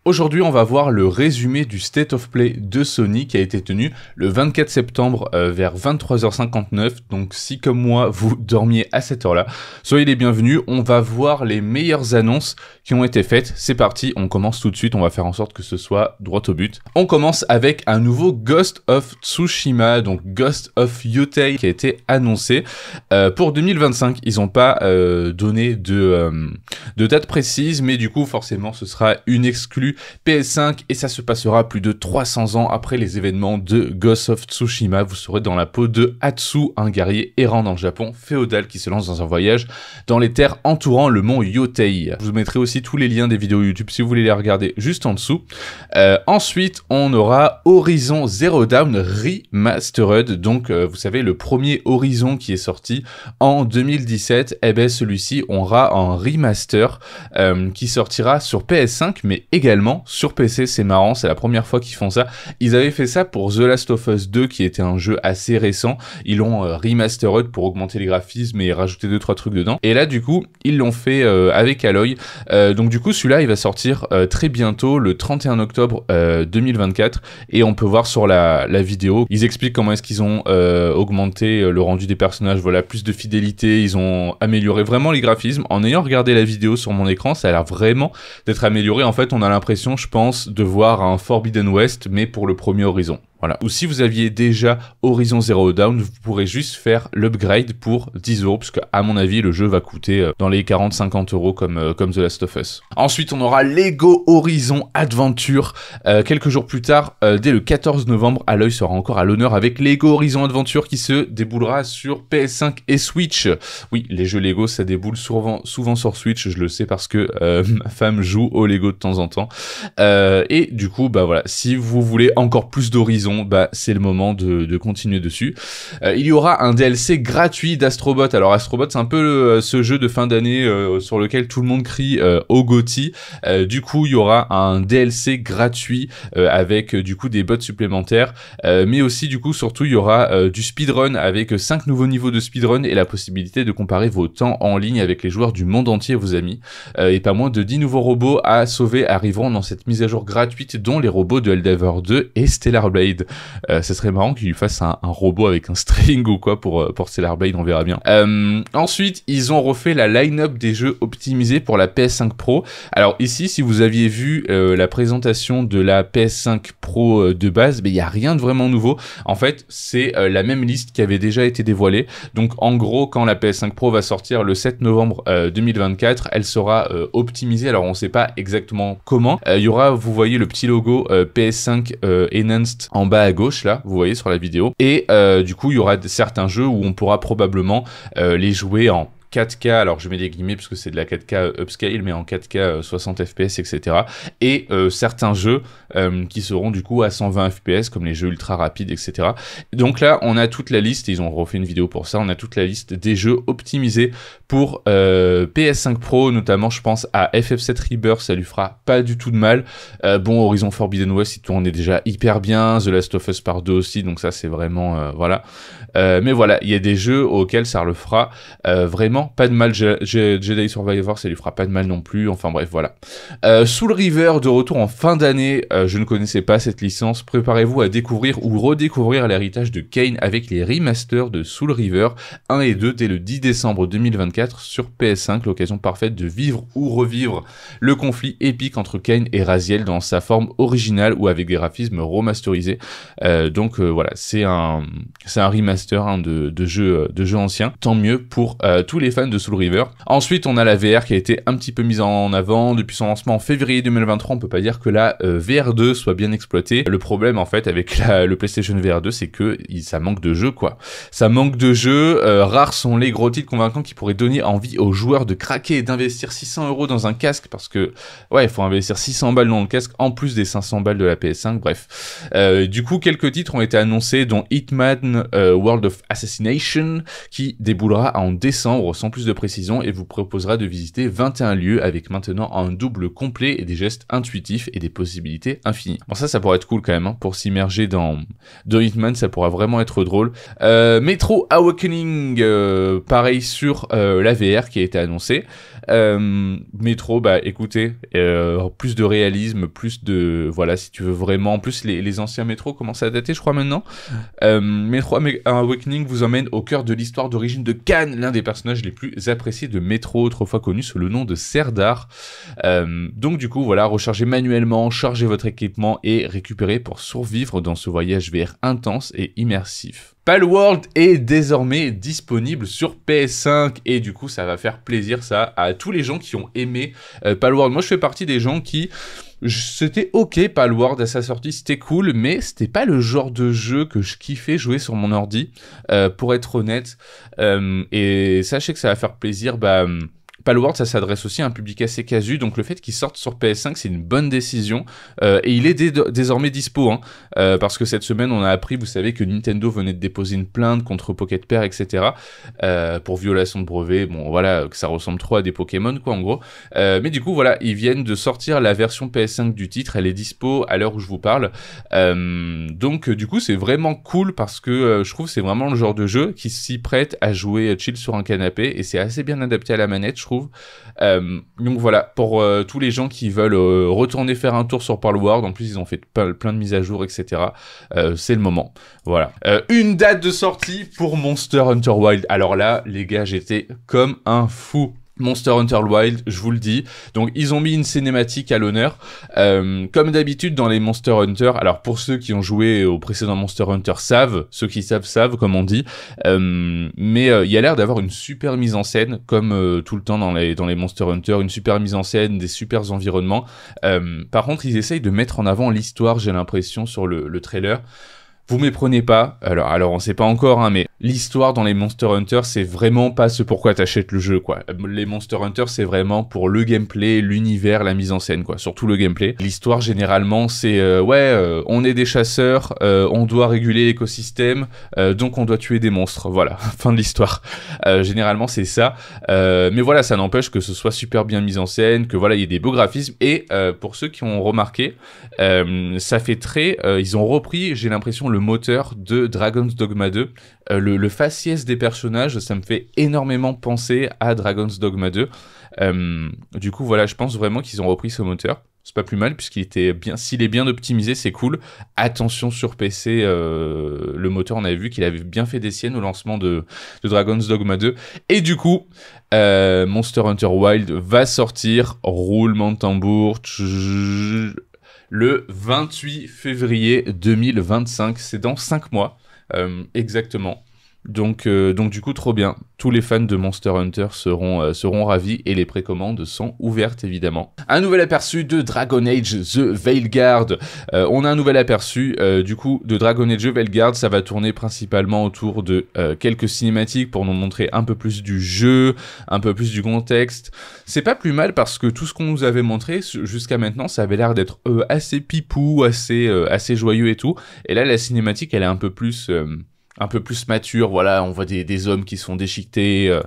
Aujourd'hui, on va voir le résumé du State of Play de Sony qui a été tenu le 24 septembre vers 23h59. Donc si comme moi, vous dormiez à cette heure-là, soyez les bienvenus. On va voir les meilleures annonces qui ont été faites. C'est parti, on commence tout de suite. On va faire en sorte que ce soit droit au but. On commence avec un nouveau Ghost of Tsushima, donc Ghost of Yotei qui a été annoncé pour 2025. Ils n'ont pas donné de date précise, mais du coup, forcément, ce sera une exclue PS5 et ça se passera plus de 300 ans après les événements de Ghost of Tsushima. Vous serez dans la peau de Hatsu, un guerrier errant dans le Japon féodal qui se lance dans un voyage dans les terres entourant le mont Yotei. Je vous mettrai aussi tous les liens des vidéos YouTube si vous voulez les regarder juste en dessous. Ensuite, on aura Horizon Zero Dawn Remastered. Donc, vous savez, le premier Horizon qui est sorti en 2017, eh ben celui-ci aura un remaster qui sortira sur PS5, mais également sur PC. C'est marrant, c'est la première fois qu'ils font ça. Ils avaient fait ça pour The Last of Us 2 qui était un jeu assez récent. Ils l'ont remastered pour augmenter les graphismes et rajouter 2-3 trucs dedans. Et là du coup ils l'ont fait avec Aloy. Donc du coup celui-là il va sortir très bientôt le 31 octobre 2024 et on peut voir sur la vidéo, ils expliquent comment est-ce qu'ils ont augmenté le rendu des personnages, voilà, plus de fidélité, ils ont amélioré vraiment les graphismes. En ayant regardé la vidéo sur mon écran, ça a l'air vraiment d'être amélioré. En fait on a l'impression, je pense, de voir un Forbidden West, mais pour le premier Horizon. Voilà. Ou si vous aviez déjà Horizon Zero Dawn, vous pourrez juste faire l'upgrade pour 10 €, parce qu'à mon avis, le jeu va coûter dans les 40-50 € comme The Last of Us. Ensuite, on aura Lego Horizon Adventure. Quelques jours plus tard, dès le 14 novembre, Aloy sera encore à l'honneur avec Lego Horizon Adventure qui se déboulera sur PS5 et Switch. Oui, les jeux Lego, ça déboule souvent sur Switch, je le sais parce que ma femme joue au Lego de temps en temps. Et du coup, bah voilà, si vous voulez encore plus d'Horizon, bah c'est le moment de continuer dessus. Il y aura un DLC gratuit d'Astrobot. Alors Astrobot, c'est un peu ce jeu de fin d'année sur lequel tout le monde crie au GOTY. Du coup, il y aura un DLC gratuit avec du coup des bots supplémentaires, mais aussi du coup surtout il y aura du speedrun avec 5 nouveaux niveaux de speedrun et la possibilité de comparer vos temps en ligne avec les joueurs du monde entier, vos amis. Et pas moins de 10 nouveaux robots à sauver arriveront dans cette mise à jour gratuite, dont les robots de Helldivers 2 et Stellar Blade. Ce serait marrant qu'il lui fasse un robot avec un string ou quoi pour Stellar Blade, on verra bien. Ensuite, ils ont refait la line-up des jeux optimisés pour la PS5 Pro. Alors ici, si vous aviez vu la présentation de la PS5 Pro de base, il n'y a rien de vraiment nouveau. En fait, c'est la même liste qui avait déjà été dévoilée. Donc en gros, quand la PS5 Pro va sortir le 7 novembre 2024, elle sera optimisée. Alors on ne sait pas exactement comment. Il y aura, vous voyez le petit logo PS5 Enhanced en bas à gauche là, vous voyez sur la vidéo, et du coup il y aura certains jeux où on pourra probablement les jouer en 4K, alors je mets des guillemets parce que c'est de la 4K upscale, mais en 4K 60 FPS, etc. Et certains jeux qui seront du coup à 120 FPS, comme les jeux ultra rapides, etc. Donc là, on a toute la liste, ils ont refait une vidéo pour ça, on a toute la liste des jeux optimisés pour PS5 Pro, notamment je pense à FF7 Rebirth, ça lui fera pas du tout de mal. Bon, Horizon Forbidden West, il tournait déjà hyper bien, The Last of Us Part 2 aussi, donc ça c'est vraiment, voilà. Mais voilà, il y a des jeux auxquels ça le fera vraiment pas de mal. Jedi Survivor, ça lui fera pas de mal non plus. Enfin bref, voilà. Soul River de retour en fin d'année. Je ne connaissais pas cette licence. Préparez-vous à découvrir ou redécouvrir l'héritage de Kain avec les remasters de Soul River 1 et 2 dès le 10 décembre 2024 sur PS5. L'occasion parfaite de vivre ou revivre le conflit épique entre Kain et Raziel dans sa forme originale ou avec des graphismes remasterisés. Donc voilà, c'est un remaster de jeux anciens. Tant mieux pour tous les fans de Soul River. Ensuite, on a la VR qui a été un petit peu mise en avant depuis son lancement en février 2023. On peut pas dire que la VR2 soit bien exploitée. Le problème en fait avec le PlayStation VR2, c'est que ça manque de jeux quoi. Ça manque de jeux. Rares sont les gros titres convaincants qui pourraient donner envie aux joueurs de craquer et d'investir 600 € dans un casque, parce que ouais, il faut investir 600 balles dans le casque en plus des 500 balles de la PS5. Bref. Du coup, quelques titres ont été annoncés, dont Hitman World of Assassination qui déboulera en décembre sans plus de précision et vous proposera de visiter 21 lieux avec maintenant un double complet et des gestes intuitifs et des possibilités infinies. Bon ça pourrait être cool quand même, hein, pour s'immerger dans Hitman, ça pourra vraiment être drôle. Metro Awakening, pareil sur la VR qui a été annoncée. Metro, bah écoutez, plus de réalisme, plus de... Voilà, si tu veux vraiment... En plus, les anciens Metro commencent à dater, je crois, maintenant. Metro Awakening vous emmène au cœur de l'histoire d'origine de Khan, l'un des personnages les plus appréciés de Metro, autrefois connu sous le nom de Serdar. Donc du coup, voilà, rechargez manuellement, chargez votre équipement et récupérez pour survivre dans ce voyage VR intense et immersif. Palworld est désormais disponible sur PS5 et du coup ça va faire plaisir ça à tous les gens qui ont aimé Palworld. Moi je fais partie des gens qui... C'était ok Palworld à sa sortie, c'était cool, mais c'était pas le genre de jeu que je kiffais jouer sur mon ordi, pour être honnête. Et sachez que ça va faire plaisir, Palworld, ça s'adresse aussi à un public assez casu, donc le fait qu'il sorte sur PS5, c'est une bonne décision, et il est désormais dispo, hein, parce que cette semaine, on a appris, vous savez, que Nintendo venait de déposer une plainte contre Pocket Pair, etc., pour violation de brevet, bon, voilà, que ça ressemble trop à des Pokémon, quoi, en gros, mais du coup, voilà, ils viennent de sortir la version PS5 du titre, elle est dispo à l'heure où je vous parle, donc, du coup, c'est vraiment cool, parce que je trouve que c'est vraiment le genre de jeu qui s'y prête à jouer chill sur un canapé, et c'est assez bien adapté à la manette, je trouve. Donc voilà, pour tous les gens qui veulent retourner faire un tour sur Palworld, en plus ils ont fait plein de mises à jour, etc. C'est le moment. Voilà. Une date de sortie pour Monster Hunter Wilds. Alors là, les gars, j'étais comme un fou. Monster Hunter Wilds, je vous le dis. Donc, ils ont mis une cinématique à l'honneur. Comme d'habitude dans les Monster Hunter, alors pour ceux qui ont joué au précédent Monster Hunter savent, ceux qui savent, comme on dit. Mais il y a l'air d'avoir une super mise en scène, comme tout le temps dans les Monster Hunter, une super mise en scène, des super environnements. Par contre, ils essayent de mettre en avant l'histoire, j'ai l'impression, sur le trailer. Vous méprenez pas, alors on sait pas encore, hein, mais l'histoire dans les Monster Hunter, c'est vraiment pas ce pourquoi t'achètes le jeu, quoi. Les Monster Hunter, c'est vraiment pour le gameplay, l'univers, la mise en scène, quoi. Surtout le gameplay. L'histoire, généralement, c'est, on est des chasseurs, on doit réguler l'écosystème, donc on doit tuer des monstres. Voilà, fin de l'histoire. Généralement, c'est ça. Mais voilà, ça n'empêche que ce soit super bien mis en scène, que voilà, il y ait des beaux graphismes. Et pour ceux qui ont remarqué, ça fait très... ils ont repris, j'ai l'impression, le moteur de Dragon's Dogma 2. Le faciès des personnages, ça me fait énormément penser à Dragon's Dogma 2. Du coup, voilà, je pense vraiment qu'ils ont repris ce moteur. C'est pas plus mal, puisqu'il était bien... S'il est bien optimisé, c'est cool. Attention sur PC, le moteur, on avait vu qu'il avait bien fait des siennes au lancement de Dragon's Dogma 2. Et du coup, Monster Hunter Wilds va sortir, roulement de tambour... le 28 février 2025, c'est dans 5 mois, exactement. Donc du coup, trop bien. Tous les fans de Monster Hunter seront ravis et les précommandes sont ouvertes, évidemment. Un nouvel aperçu de Dragon Age The Veilguard. On a un nouvel aperçu, du coup, de Dragon Age The Veilguard. Ça va tourner principalement autour de quelques cinématiques pour nous montrer un peu plus du jeu, un peu plus du contexte. C'est pas plus mal parce que tout ce qu'on nous avait montré jusqu'à maintenant, ça avait l'air d'être assez pipou, assez joyeux et tout. Et là, la cinématique, elle est un peu plus mature, voilà, on voit des hommes qui sont déchiquetés,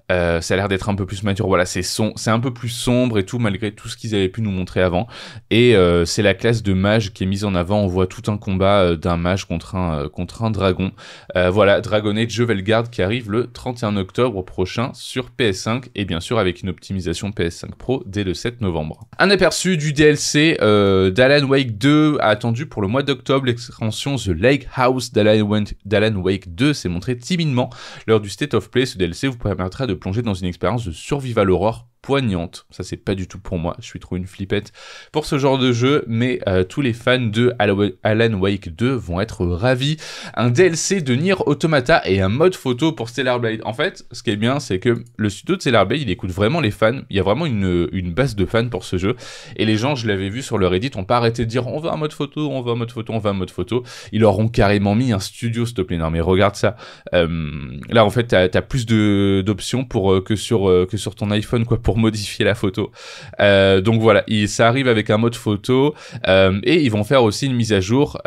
ça a l'air d'être un peu plus mature, voilà, c'est un peu plus sombre et tout, malgré tout ce qu'ils avaient pu nous montrer avant, et c'est la classe de mage qui est mise en avant, on voit tout un combat d'un mage contre un dragon, voilà, Dragon Age The Veilguard qui arrive le 31 octobre prochain sur PS5, et bien sûr avec une optimisation PS5 Pro dès le 7 novembre. Un aperçu du DLC d'Alan Wake 2 attendu pour le mois d'octobre, l'extension The Lake House d'Alan Wake 2 s'est montré timidement lors du State of Play. Ce DLC vous permettra de plonger dans une expérience de survival horror poignante. Ça, c'est pas du tout pour moi. Je suis trop une flippette pour ce genre de jeu, mais tous les fans de Alan Wake 2 vont être ravis. Un DLC de Nier Automata et un mode photo pour Stellar Blade. En fait, ce qui est bien, c'est que le studio de Stellar Blade, il écoute vraiment les fans. Il y a vraiment une base de fans pour ce jeu. Et les gens, je l'avais vu sur le Reddit, ont pas arrêté de dire on veut un mode photo, on veut un mode photo, on veut un mode photo. Ils leur ont carrément mis un studio, s'il te plaît. Non, mais regarde ça. Là, en fait, t'as plus d'options que sur ton iPhone, quoi, pour pour modifier la photo. Donc voilà, ça arrive avec un mode photo et ils vont faire aussi une mise à jour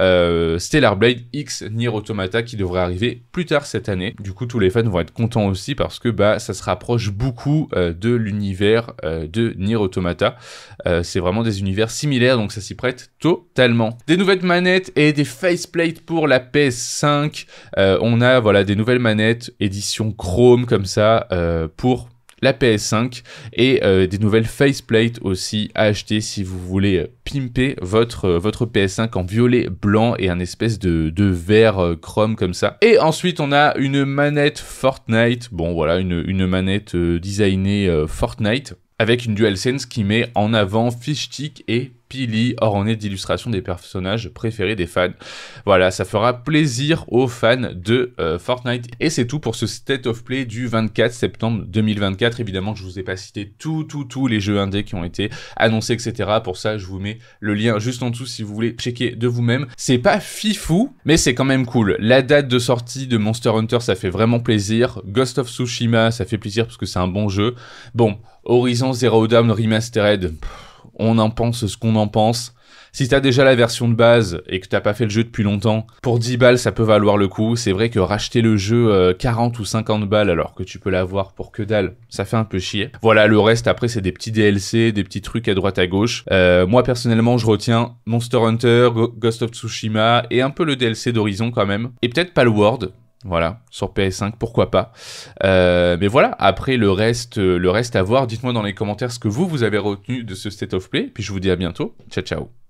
Stellar Blade X Nier Automata qui devrait arriver plus tard cette année. Du coup, tous les fans vont être contents aussi parce que ça se rapproche beaucoup de l'univers de Nier Automata. C'est vraiment des univers similaires, donc ça s'y prête totalement. Des nouvelles manettes et des faceplates pour la PS5. On a voilà des nouvelles manettes édition Chrome comme ça pour la PS5 et des nouvelles faceplates aussi à acheter si vous voulez pimper votre PS5 en violet blanc et un espèce de vert chrome comme ça. Et ensuite on a une manette Fortnite, bon voilà une manette designée Fortnite avec une DualSense qui met en avant Fishstick et Pili, ornée d'illustrations des personnages préférés des fans. Voilà, ça fera plaisir aux fans de Fortnite. Et c'est tout pour ce State of Play du 24 septembre 2024. Évidemment, je vous ai pas cité tous les jeux indés qui ont été annoncés, etc. Pour ça, je vous mets le lien juste en dessous si vous voulez checker de vous-même. C'est pas fifou, mais c'est quand même cool. La date de sortie de Monster Hunter, ça fait vraiment plaisir. Ghost of Tsushima, ça fait plaisir parce que c'est un bon jeu. Bon, Horizon Zero Dawn Remastered, on en pense ce qu'on en pense. Si t'as déjà la version de base et que t'as pas fait le jeu depuis longtemps, pour 10 balles ça peut valoir le coup. C'est vrai que racheter le jeu 40 ou 50 balles alors que tu peux l'avoir pour que dalle, ça fait un peu chier. Voilà, le reste après c'est des petits DLC, des petits trucs à droite à gauche. Moi personnellement je retiens Monster Hunter, Ghost of Tsushima et un peu le DLC d'Horizon quand même. Et peut-être Palworld. Voilà, sur PS5, pourquoi pas. Mais voilà, après le reste à voir. Dites-moi dans les commentaires ce que vous avez retenu de ce State of Play. Puis je vous dis à bientôt. Ciao, ciao.